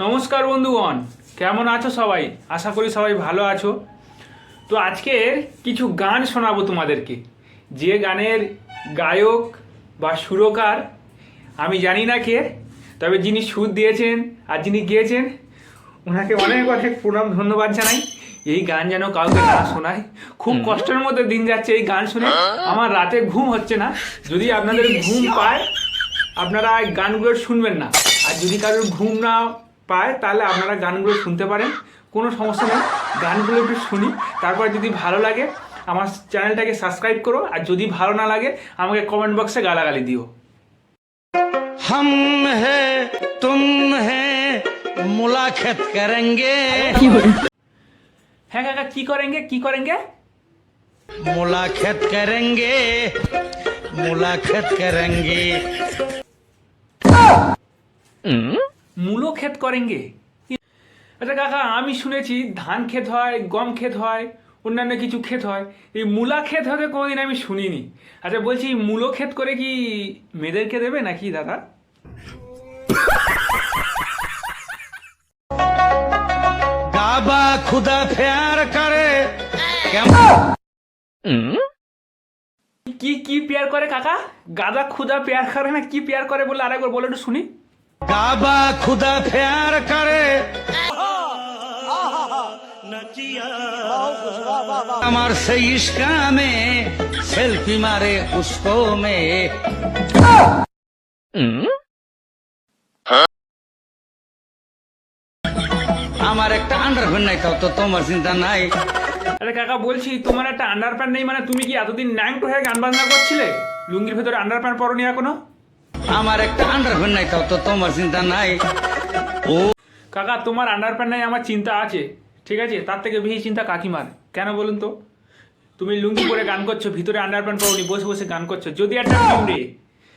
নমস্কার বন্ধুগণ, কেমন আছো সবাই? আশা করি সবাই ভালো আছো। তো আজকে কিছু গান শোনাবো তোমাদেরকে। যে গানের গায়ক বা সুরকার আমি জানি না কে, তবে যিনি সুর দিয়েছেন আর যিনি গেয়েছেন ওনাকে অনেক অনেক প্রণাম ধন্যবাদ জানাই। এই গান যেন কাউকে না শোনায়। খুব কষ্টের মধ্যে দিন যাচ্ছে এই গান শুনে, আমার রাতে ঘুম হচ্ছে না। যদি আপনাদের ঘুম পায় আপনারা এই গানগুলো শুনবেন না, আর যদি কারোর ঘুম না পায় তাহলে আপনারা গানগুলো শুনতে পারেন, কোনো সমস্যা নেই। গানগুলো একটু শুনি, তারপর যদি ভালো লাগে আমার চ্যানেলটাকে সাবস্ক্রাইব করো, আর যদি ভালো না লাগে আমাকে কমেন্ট বক্সে গালাগালি দিও। हम है तुम है मुलाकात करेंगे হ্যাঁ কাকা, কি করেंगे কি করেंगे? मुलाकात करेंगे मुलाकात करेंगे মূলো ক্ষেত করেंगे? আচ্ছা কাকা, আমি শুনেছি ধান ক্ষেত হয়, গম ক্ষেত হয়, অন্যান্য কিছু ক্ষেত হয়। এই মূলা ক্ষেত হতে কোনোদিন আমি শুনিনি। আচ্ছা বলছি, মূলো ক্ষেত করে কি মেয়েদেরকে দেবে নাকি দাদা? काबा खुदा प्यार करे কি কি পেয়ার করে কাকা? গাদা খুদা পেয়ার করে না কি পেয়ার করে বলে আরেকবার বলে একটু শুনি। काबा खुदा प्यार करे আমার সেই ইশকা মে সেলফি মারে উসকো মে আমার একটা আন্ডারপ্যান্ট নাই, তাও তো তোমার চিন্তা নাই। আরে কাকা বলছি, তোমার একটা আন্ডার প্যান্ট নেই মানে তুমি কি এতদিন ন্যাংটো হয়ে গান বাজনা করছিলে? লুঙ্গির ভেতরে আন্ডার প্যান্ট পরনি এখনো? আমার একটা আন্ডারপ্যান্ট নাই, তাও তো তোমার চিন্তা নাই। ও কাকা, তোমার আন্ডার প্যান্ট নাই আমার চিন্তা আছে, ঠিক আছে? তার থেকে বেশি চিন্তা কাকিমার। কেন বলুন তো? তুমি লুঙ্গি পরে গান করছো, ভিতরে আন্ডার প্যান্ট পরনি, বসে বসে গান করছো। যদি একটা কামড়ে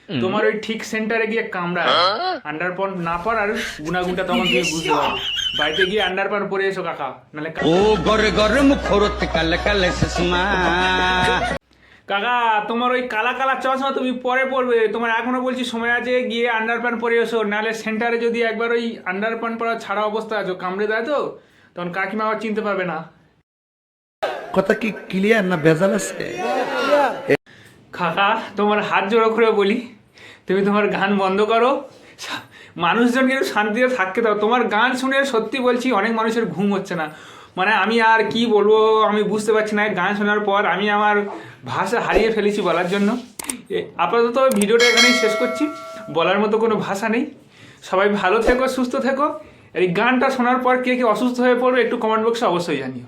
তোমার ওই ঠিক সেন্টারে গিয়ে কামড়ায়, আন্ডার প্যান্ট না পর আর গুনাগুনটা তখন তুমি বুঝতে পারো। বাড়িতে গিয়ে আন্ডার প্যান্ট পরে এসো কাকা, নাহলে ও গরে গরে মুখরতে কালে কালে শেষমা। কাকা তোমার ওই কালা কালা চশমা তুমি পরে পরবে, তোমার এখনো বলছি সময় আছে, গিয়ে আন্ডার প্যান্ট পরে এসো, নাহলে সেন্টারে যদি একবার ওই আন্ডার প্যান্ট পরা ছাড়া অবস্থা আছো, কামড়ে দেয় তো তখন কাকিমা আবার চিনতে পারবে না। কথা কি ক্লিয়ার না ভেজাল আছে? কাকা তোমার হাত জোড়ো করে বলি, তুমি তোমার গান বন্ধ করো, মানুষজনকে একটু শান্তিতে থাকতে দাও। তোমার গান শুনে সত্যি বলছি অনেক মানুষের ঘুম হচ্ছে না। মানে আমি আর কি বলবো আমি বুঝতে পারছি না। গান শোনার পর আমি আমার ভাষা হারিয়ে ফেলেছি বলার জন্য। আপাতত ভিডিওটা এখানেই শেষ করছি, বলার মতো কোনো ভাষা নেই। সবাই ভালো থেকো, সুস্থ থেকো। এই গানটা শোনার পর কে কে অসুস্থ হয়ে পড়বে একটু কমেন্ট বক্সে অবশ্যই জানিও।